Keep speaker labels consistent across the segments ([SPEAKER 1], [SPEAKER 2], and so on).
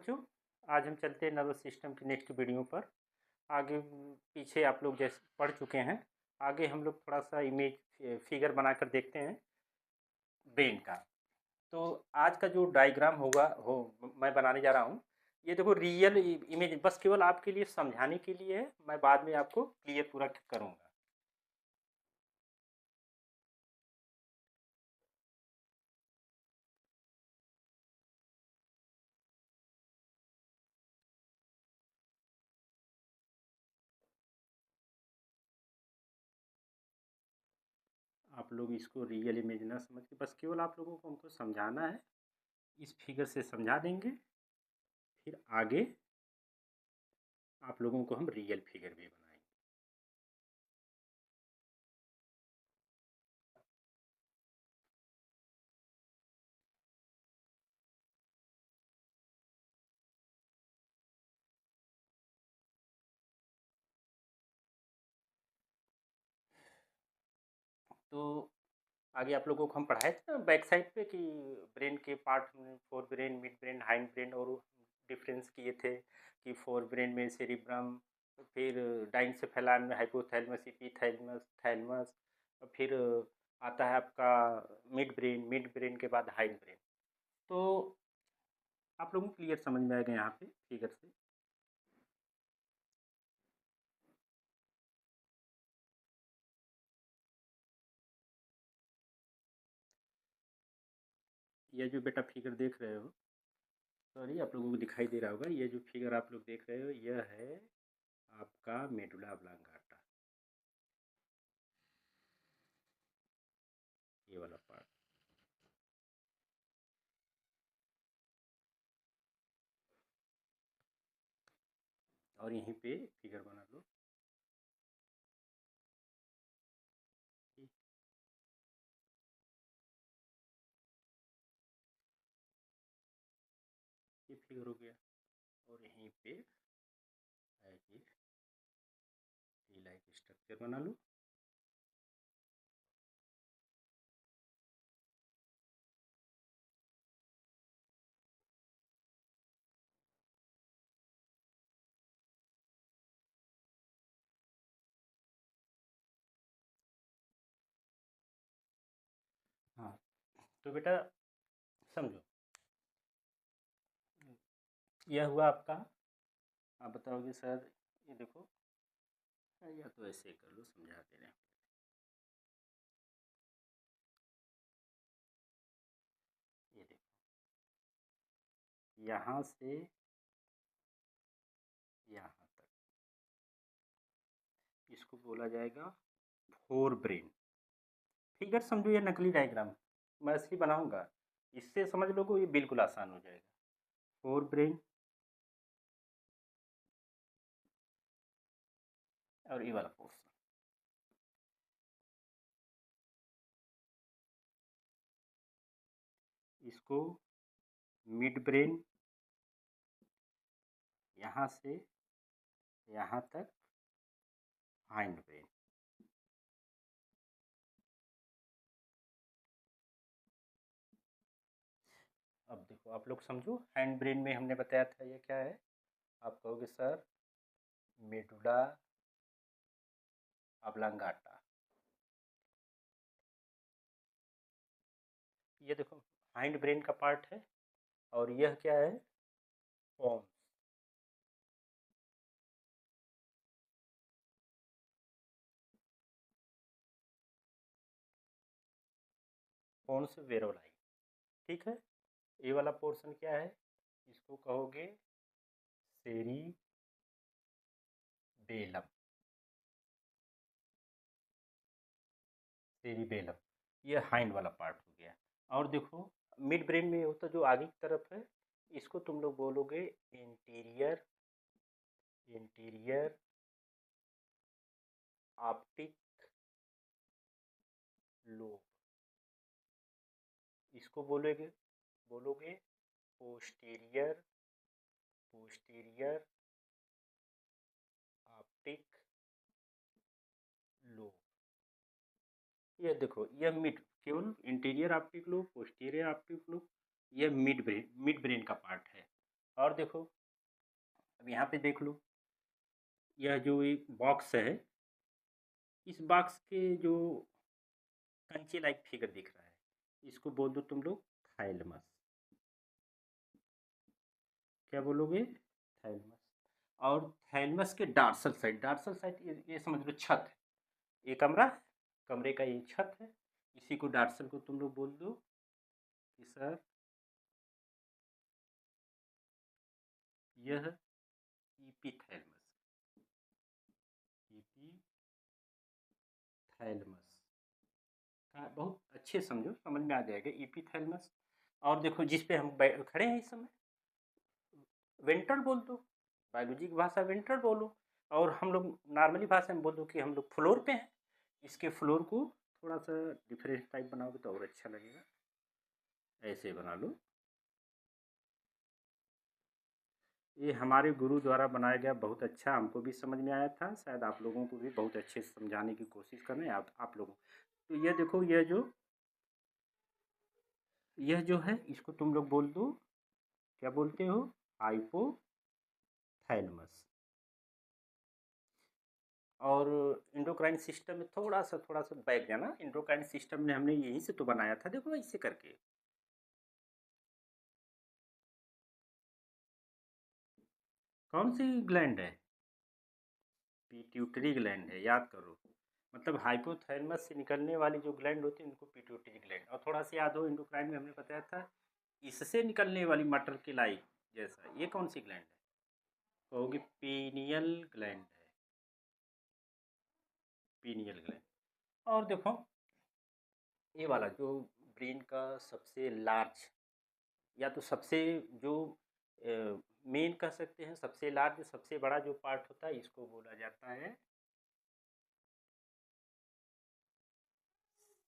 [SPEAKER 1] बच्चों, आज हम चलते हैं नर्वस सिस्टम की नेक्स्ट वीडियो पर। आगे पीछे आप लोग जैसे पढ़ चुके हैं, आगे हम लोग थोड़ा सा इमेज फिगर बनाकर देखते हैं ब्रेन का। तो आज का जो डायग्राम होगा हो मैं बनाने जा रहा हूँ। ये देखो रियल इमेज बस केवल आपके लिए समझाने के लिए है, मैं बाद में आपको क्लियर पूरा करूँगा। आप लोग इसको रियल इमेज ना समझ के बस केवल आप लोगों को हमको समझाना है, इस फिगर से समझा देंगे। फिर आगे आप लोगों को हम रियल फिगर भी बनाएंगे। तो आगे आप लोगों को हम पढ़ाए थे ना बैक साइड पे कि ब्रेन के पार्ट में fore brain, mid brain, hind brain, और डिफरेंस किए थे कि फोर ब्रेन में सेरिब्रम, फिर डाइंसेफेलान में हाइपोथैलेमस, एपिथैलेमस, थैलेमस, और फिर आता है आपका मिड ब्रेन के बाद हाइंड ब्रेन। तो आप लोगों को क्लियर समझ में आएगा यहाँ पे फिगर से। ये जो बेटा फिगर देख रहे हो, सॉरी आप लोगों को दिखाई दे रहा होगा, ये जो फिगर आप लोग देख रहे हो यह है आपका मेडुला ऑब्लांगाटा, ये वाला पार्ट। और यहीं पे फिगर बना लो। ये फिगर हो गया, और यहीं पे है कि टी लाइक स्ट्रक्चर बना लो। हाँ, तो बेटा समझो, यह हुआ आपका। आप बताओगे सर ये देखो, या तो ऐसे कर लो, समझा दे रहे हैं। ये देखो, यहाँ से यहाँ तक इसको बोला जाएगा फोर ब्रेन। फिगर समझो, ये नकली डायग्राम मैं असली बनाऊंगा, इससे समझ लोगे ये बिल्कुल आसान हो जाएगा। फोर ब्रेन और ये वाला पोर्शन, इसको मिड ब्रेन, यहाँ से यहाँ तक हाइंड ब्रेन। अब देखो आप लोग समझो, हैंड ब्रेन में हमने बताया था ये क्या है। आप कहोगे सर मेडुला ऑब्लांगाटा। ये देखो हाइंड ब्रेन का पार्ट है, और यह क्या है, पोन्स। पोन्स वेरोलाई, ठीक है। ये वाला पोर्शन क्या है, इसको कहोगे सेरिबेलम। सेरिबेलम ये हाइंड वाला पार्ट हो गया। और देखो मिड ब्रेन में होता जो आगे की तरफ है, इसको तुम लोग बोलोगे इंटीरियर, इंटीरियर ऑप्टिक लोब। इसको बोलोगे बोलोगे पोस्टीरियर, पोस्टीरियर ऑप्टिक लोब। ये देखो यह मिड, केवल interior optic lobe, posterior optic lobe, यह मिड ब्रेन का पार्ट है। और देखो, अब यहाँ पे देख लो, यह जो एक बॉक्स है, इस बॉक्स के जो कंचे लाइक फिगर दिख रहा है, इसको बोल दो तुम लोग थाइलमस। क्या बोलोगे? थाइलमस। और थैलमस के डार्सल साइड ये समझ लो छत है, ये कमरा, कमरे का ये छत है, इसी को डार्सल को तुम लोग बोल दो कि सर यह ईपीथैलमस, ईपीथैलमस का बहुत अच्छे समझो, समझ में आ जाएगा ईपीथैलमस। और देखो जिस पे हम खड़े हैं इस समय, वेंट्रल बोल दो, बायोलॉजी की भाषा वेंट्रल बोलो, और हम लोग नॉर्मली भाषा में बोल दो कि हम लोग फ्लोर पे हैं। इसके फ्लोर को थोड़ा सा डिफरेंट टाइप बनाओगे तो और अच्छा लगेगा, ऐसे बना लो। ये हमारे गुरु द्वारा बनाया गया, बहुत अच्छा, हमको भी समझ में आया था, शायद आप लोगों को भी बहुत अच्छे से समझाने की कोशिश कर रहे हैं आप लोगों। तो ये देखो, यह जो है इसको तुम लोग बोल दो, क्या बोलते हो? हाइपोथैलेमस। और इंडोक्राइन सिस्टम में थोड़ा सा बैक जाना, इंडोक्राइन सिस्टम ने हमने यहीं से तो बनाया था, देखो ऐसे करके। कौन सी ग्लैंड है? पिट्यूटरी ग्लैंड है, याद करो। मतलब हाइपोथैलेमस से निकलने वाली जो ग्लैंड होती है उनको पिट्यूटरी ग्लैंड। और थोड़ा सा याद हो, इंडोक्राइन में हमने बताया था इससे निकलने वाली मटर के लाइक जैसा, ये कौन सी ग्लैंड है? कहोगे पीनियल ग्लैंड है, पीनियल ग्लैंड। और देखो, ये वाला जो ब्रेन का सबसे लार्ज, या तो सबसे जो मेन कह सकते हैं, सबसे लार्ज, सबसे बड़ा जो पार्ट होता है, इसको बोला जाता है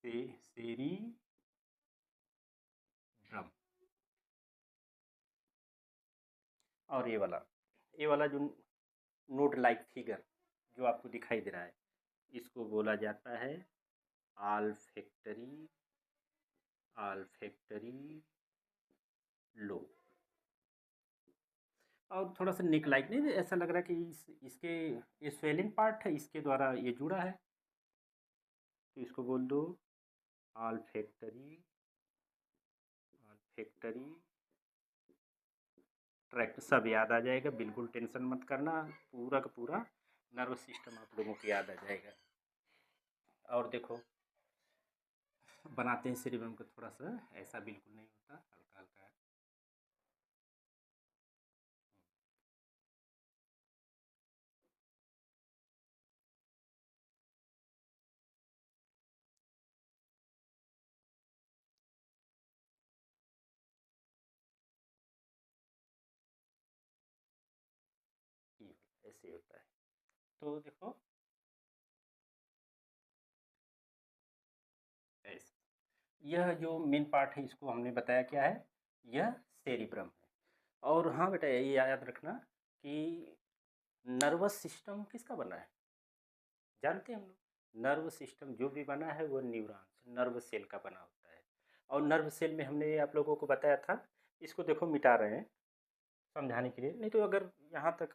[SPEAKER 1] सेरिब्रम। और ये वाला जो नोड लाइक फिगर जो आपको दिखाई दे रहा है, इसको बोला जाता है आल्फैक्टरी, आल्फैक्टरी लोब। और थोड़ा सा नेक लाइक नहीं, ऐसा लग रहा है कि इसके ये स्वेलिंग पार्ट है, इसके द्वारा ये जुड़ा है, तो इसको बोल दो आल्फैक्टरी, आल्फैक्टरी ट्रैक्ट। सब याद आ जाएगा, बिल्कुल टेंशन मत करना, पूरा का पूरा नर्वस सिस्टम आप लोगों को याद आ जाएगा। और देखो, बनाते हैं सेरिब्रम को थोड़ा सा, ऐसा बिल्कुल नहीं होता, हल्का हल्का। ये ऐसे होता है। तो देखो ऐसे, यह जो मेन पार्ट है इसको हमने बताया क्या है, यह सेरिब्रम है। और हाँ बेटा, ये याद रखना कि नर्वस सिस्टम किसका बना है, जानते हैं हम लोग? नर्व सिस्टम जो भी बना है वो न्यूरॉन्स, नर्व सेल का बना होता है। और नर्व सेल में हमने आप लोगों को बताया था, इसको देखो मिटा रहे हैं समझाने के लिए, नहीं तो अगर यहाँ तक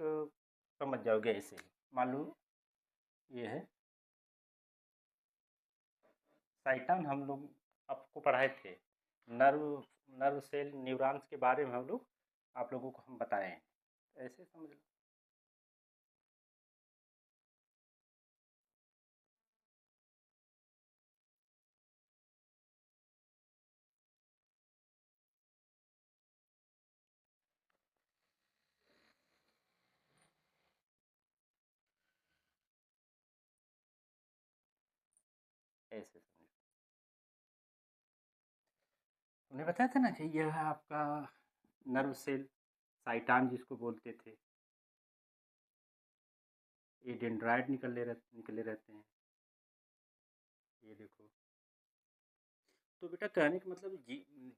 [SPEAKER 1] समझ जाओगे ऐसे ही। मान लो ये है साइटन, हम लोग आपको पढ़ाए थे, नर्व नर्व सेल न्यूरॉन्स के बारे में हम लोग आप लोगों को हम बताए हैं, ऐसे समझ लो। ऐसे समझो, हमने बताया था ना कि यह है आपका नर्व सेल, साइटान जिसको बोलते थे, ये डेंड्राइट निकले रहते हैं, ये देखो। तो बेटा कहने का मतलब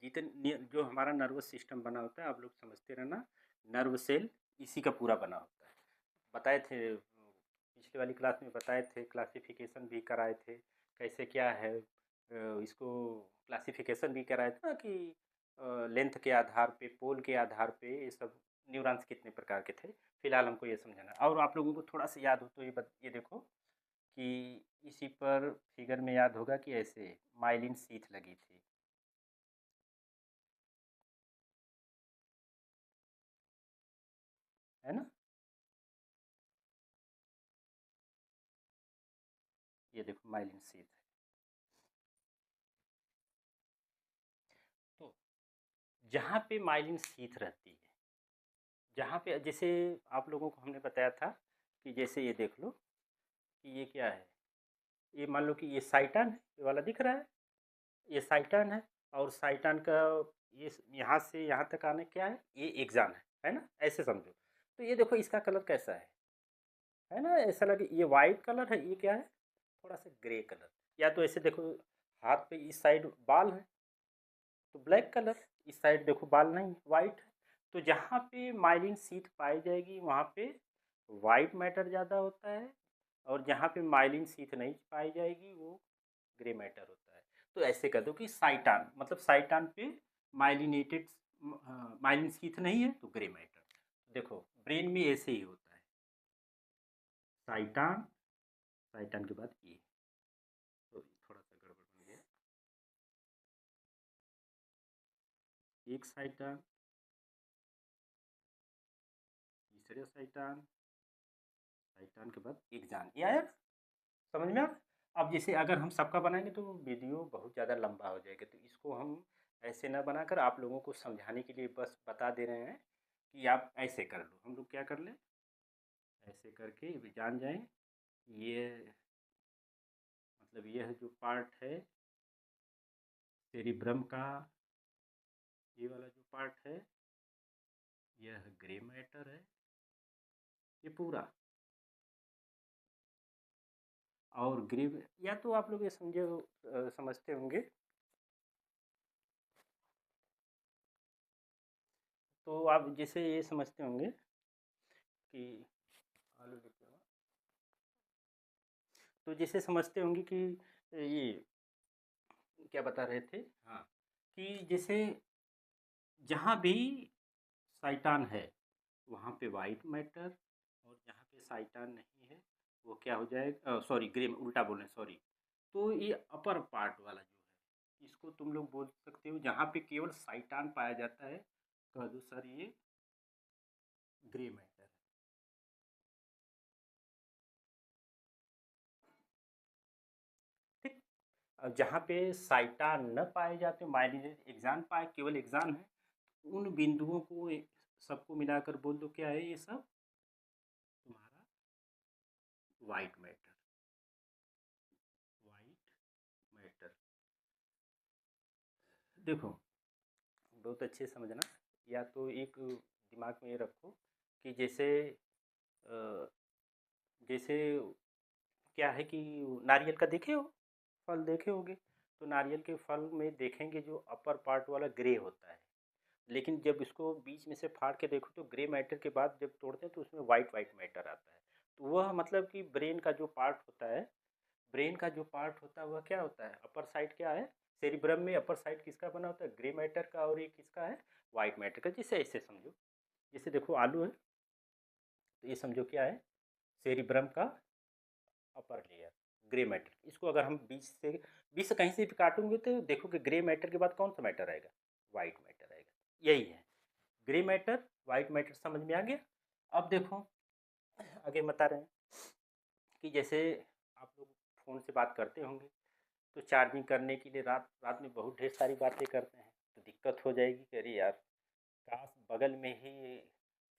[SPEAKER 1] जितने जो हमारा नर्वस सिस्टम बना होता है, आप लोग समझते रहना, नर्व सेल इसी का पूरा बना होता है। बताए थे पिछले वाली क्लास में, बताए थे, क्लासिफिकेशन भी कराए थे कैसे क्या है, इसको क्लासिफिकेशन भी कराया था ना कि लेंथ के आधार पे, पोल के आधार पे, ये सब न्यूरॉन्स कितने प्रकार के थे, फिलहाल हमको ये समझाना है। और आप लोगों को थोड़ा सा याद हो तो ये देखो कि इसी पर फिगर में याद होगा कि ऐसे माइलिन शीथ लगी थी, है ना। ये देखो माइलिन शीथ है। तो जहाँ पे माइलिन शीथ रहती है, जहाँ पे जैसे आप लोगों को हमने बताया था कि जैसे ये देख लो कि ये क्या है, ये मान लो कि ये साइटन है, ये वाला दिख रहा है, ये साइटन है। और साइटन का ये यहाँ से यहाँ तक आने क्या है, ये एक्जान है ना, ऐसे समझो। तो ये देखो इसका कलर कैसा है ना, ऐसा लगे ये वाइट कलर है, ये क्या है, थोड़ा सा ग्रे कलर। या तो ऐसे देखो, हाथ पे इस साइड बाल है तो ब्लैक कलर, इस साइड देखो बाल नहीं, वाइट है। तो जहाँ पे माइलिन शीथ पाई जाएगी वहाँ पे वाइट मैटर ज़्यादा होता है, और जहाँ पे माइलिन शीथ नहीं पाई जाएगी वो ग्रे मैटर होता है। तो ऐसे कह दो कि साइटान, मतलब साइटान पे माइलिनेटेड माइलिन शीथ नहीं है तो ग्रे मैटर। देखो ब्रेन में ऐसे ही होता है, साइटान, साइटान के बाद ये, तो थोड़ा सा गड़बड़ बन गया, एक साइटान, तीसरे साइटान, साइटान के बाद एक्जान, ये आया ना? समझ में आ? अब जैसे अगर हम सबका बनाएंगे तो वीडियो बहुत ज़्यादा लंबा हो जाएगा, तो इसको हम ऐसे ना बनाकर आप लोगों को समझाने के लिए बस बता दे रहे हैं कि आप ऐसे कर लो। हम लोग क्या कर लें, ऐसे करके जान जाएं ये, मतलब यह जो पार्ट है सेरिब्रम का, ये वाला जो पार्ट है यह ग्रे मैटर है, ये पूरा। और ग्रे, या तो आप लोग ये समझे समझते होंगे, तो आप जैसे ये समझते होंगे कि आलू लिखे हुआ, तो जैसे समझते होंगे कि ये क्या बता रहे थे, हाँ, कि जैसे जहाँ भी साइटान है वहाँ पे वाइट मैटर, और जहाँ पे साइटान नहीं है वो क्या हो जाएगा, सॉरी ग्रे, उल्टा बोल रहे हैं, सॉरी। तो ये अपर पार्ट वाला जो है इसको तुम लोग बोल सकते हो, जहाँ पे केवल साइटान पाया जाता है कह दो सर ये ग्रे मैटर है। ठीक। और जहाँ पे साइटान न पाए जाते, माइलिनेटेड एक्जान पाए, केवल एक्जान है, उन बिंदुओं को सबको मिलाकर बोल दो क्या है, ये सब तुम्हारा वाइट मैटर, वाइट मैटर। देखो बहुत अच्छे से समझना, या तो एक दिमाग में ये रखो कि जैसे जैसे क्या है कि नारियल का देखे हो, फल देखे होगे, तो नारियल के फल में देखेंगे जो अपर पार्ट वाला ग्रे होता है, लेकिन जब इसको बीच में से फाड़ के देखो तो ग्रे मैटर के बाद जब तोड़ते हैं तो उसमें वाइट वाइट मैटर आता है। तो वह मतलब कि ब्रेन का जो पार्ट होता है, ब्रेन का जो पार्ट होता है वह क्या होता है, अपर साइड क्या है, सेरिब्रम में अपर साइड किसका बना होता है, ग्रे मैटर का, और एक किसका है, वाइट मैटर का। जैसे ऐसे समझो, जैसे देखो आलू है तो ये समझो क्या है, सेरिब्रम का अपर लेयर, ग्रे मैटर। इसको अगर हम बीच से कहीं से भी काटूंगे तो देखो कि ग्रे मैटर के बाद कौन सा मैटर आएगा, वाइट मैटर आएगा। यही है ग्रे मैटर वाइट मैटर, समझ में आ गया। अब देखो आगे बता रहे हैं कि जैसे आप लोग फ़ोन से बात करते होंगे तो चार्जिंग करने के लिए रात रात में बहुत ढेर सारी बातें करते हैं, तो दिक्कत हो जाएगी कि अरे यार काश बगल में ही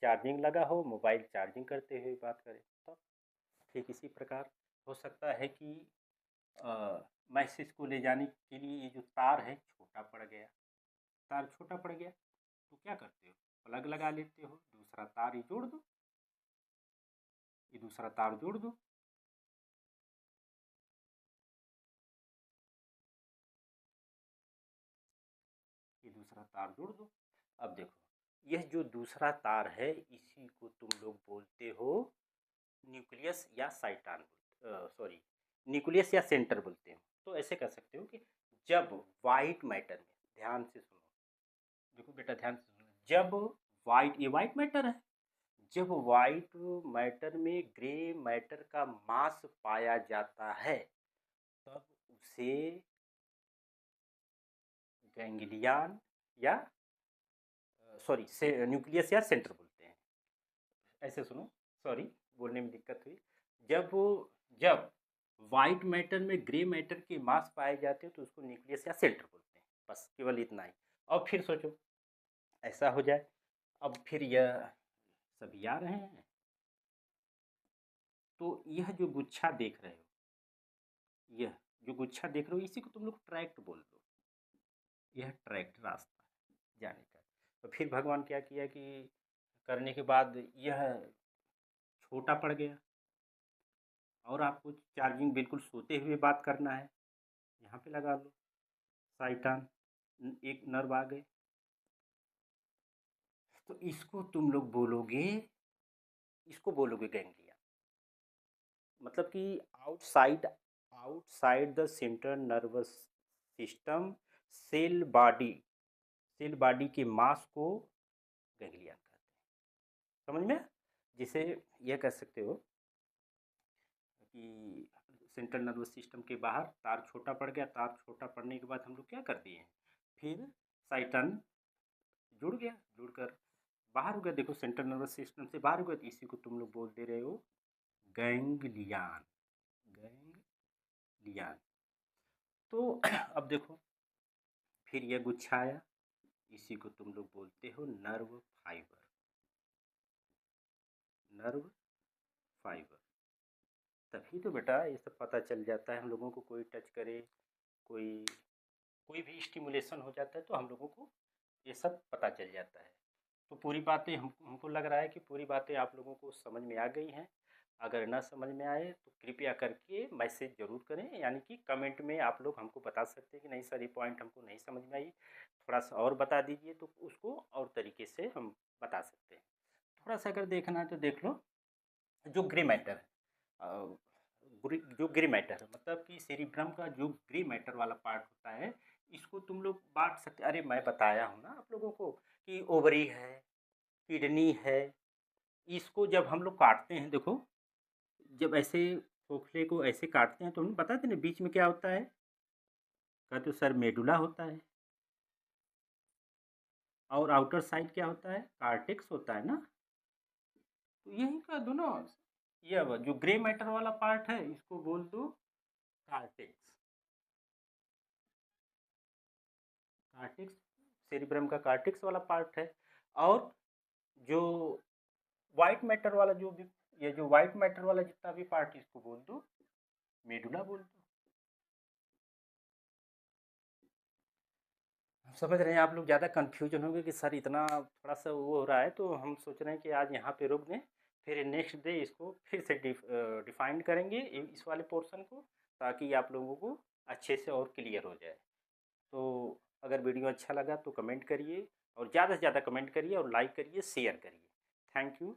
[SPEAKER 1] चार्जिंग लगा हो, मोबाइल चार्जिंग करते हुए बात करें। तो ठीक इसी प्रकार हो सकता है कि मैसेज को ले जाने के लिए ये जो तार है छोटा पड़ गया, तार छोटा पड़ गया तो क्या करते हो, प्लग लगा लेते हो, दूसरा तार ही जोड़ दो, ये दूसरा तार जोड़ दो, ये दूसरा तार जोड़ दो। अब देखो यह जो दूसरा तार है इसी को तुम लोग बोलते हो न्यूक्लियस या साइटान, सॉरी न्यूक्लियस या सेंटर बोलते हो। तो ऐसे कह सकते हो कि जब वाइट मैटर में, ध्यान से सुनो, देखो बेटा ध्यान से सुनो, जब वाइट, ये वाइट मैटर है। जब वाइट मैटर में ग्रे मैटर का मास पाया जाता है तब उसे गैंग्लियन या सॉरी से न्यूक्लियस या सेंटर बोलते हैं। ऐसे सुनो, सॉरी बोलने में दिक्कत हुई। जब जब वाइट मैटर में ग्रे मैटर के मास पाए जाते हैं तो उसको न्यूक्लियस या सेंटर बोलते हैं। बस केवल इतना ही। अब फिर सोचो ऐसा हो जाए, अब फिर यह सभी आ रहे हैं, तो यह जो गुच्छा देख रहे हो, यह जो गुच्छा देख रहे हो इसी को तुम लोग ट्रैक्ट बोल दो। यह ट्रैक्ट रास्ता है जाने का। तो फिर भगवान क्या किया कि करने के बाद यह छोटा पड़ गया और आपको चार्जिंग बिल्कुल सोते हुए बात करना है, यहाँ पे लगा लो शैतान, एक नर्व आ गए। तो इसको तुम लोग बोलोगे, इसको बोलोगे गैंग्लिया। मतलब कि outside outside the central nervous system cell body के मास को गैंग्लियन कहते हैं। समझ में? जिसे यह कह सकते हो कि सेंट्रल नर्वस सिस्टम के बाहर तार छोटा पड़ गया, तार छोटा पड़ने के बाद हम लोग क्या कर दिए, फिर साइटन जुड़ गया, जुड़कर बाहर हो गया। देखो सेंट्रल नर्वस सिस्टम से बाहर हो गया, तो इसी को तुम लोग बोल दे रहे हो गैंग्लियन। गैंग्लियन। तो अब देखो फिर यह गुच्छा आया, इसी को तुम लोग बोलते हो नर्व फाइबर। Nerve fibre. तभी तो बेटा ये सब पता चल जाता है हम लोगों को, कोई टच करे, कोई कोई भी स्टिमुलेशन हो जाता है तो हम लोगों को ये सब पता चल जाता है। तो पूरी बातें हमको लग रहा है कि पूरी बातें आप लोगों को समझ में आ गई हैं। अगर ना समझ में आए तो कृपया करके मैसेज ज़रूर करें, यानी कि कमेंट में आप लोग हमको बता सकते हैं कि नहीं सर ये पॉइंट हमको नहीं समझ में आई, थोड़ा सा और बता दीजिए, तो उसको और तरीके से हम बता सकते हैं। थोड़ा सा अगर देखना है तो देख लो, जो ग्रे मैटर है, जो ग्रे मैटर है मतलब कि सेरिब्रम का जो ग्रे मैटर वाला पार्ट होता है, इसको तुम लोग बांट सकते। अरे मैं बताया हूँ ना आप लोगों को कि ओवरी है, किडनी है। इसको जब हम लोग काटते हैं, देखो जब ऐसे खोखले को ऐसे काटते हैं तो हम बताते ना बीच में क्या होता है, कहते हो सर मेडुला होता है, और आउटर साइड क्या होता है, कार्टेक्स होता है ना। तो यही का दो ना, ये जो ग्रे मैटर वाला पार्ट है इसको बोल दो कार्टेक्स। कार्टेक्स सेरिब्रम का कार्टेक्स वाला पार्ट है। और जो वाइट मैटर वाला जो भी, ये जो वाइट मैटर वाला जितना भी पार्ट, इसको बोल दो मेडुला बोल दो। समझ रहे हैं आप लोग? ज़्यादा कन्फ्यूजन होंगे कि सर इतना थोड़ा सा वो हो रहा है, तो हम सोच रहे हैं कि आज यहाँ पे रोक दें, फिर नेक्स्ट डे इसको फिर से डिफाइन करेंगे इस वाले पोर्शन को, ताकि आप लोगों को अच्छे से और क्लियर हो जाए। तो अगर वीडियो अच्छा लगा तो कमेंट करिए, और ज़्यादा से ज़्यादा कमेंट करिए और लाइक करिए, शेयर करिए। Thank you.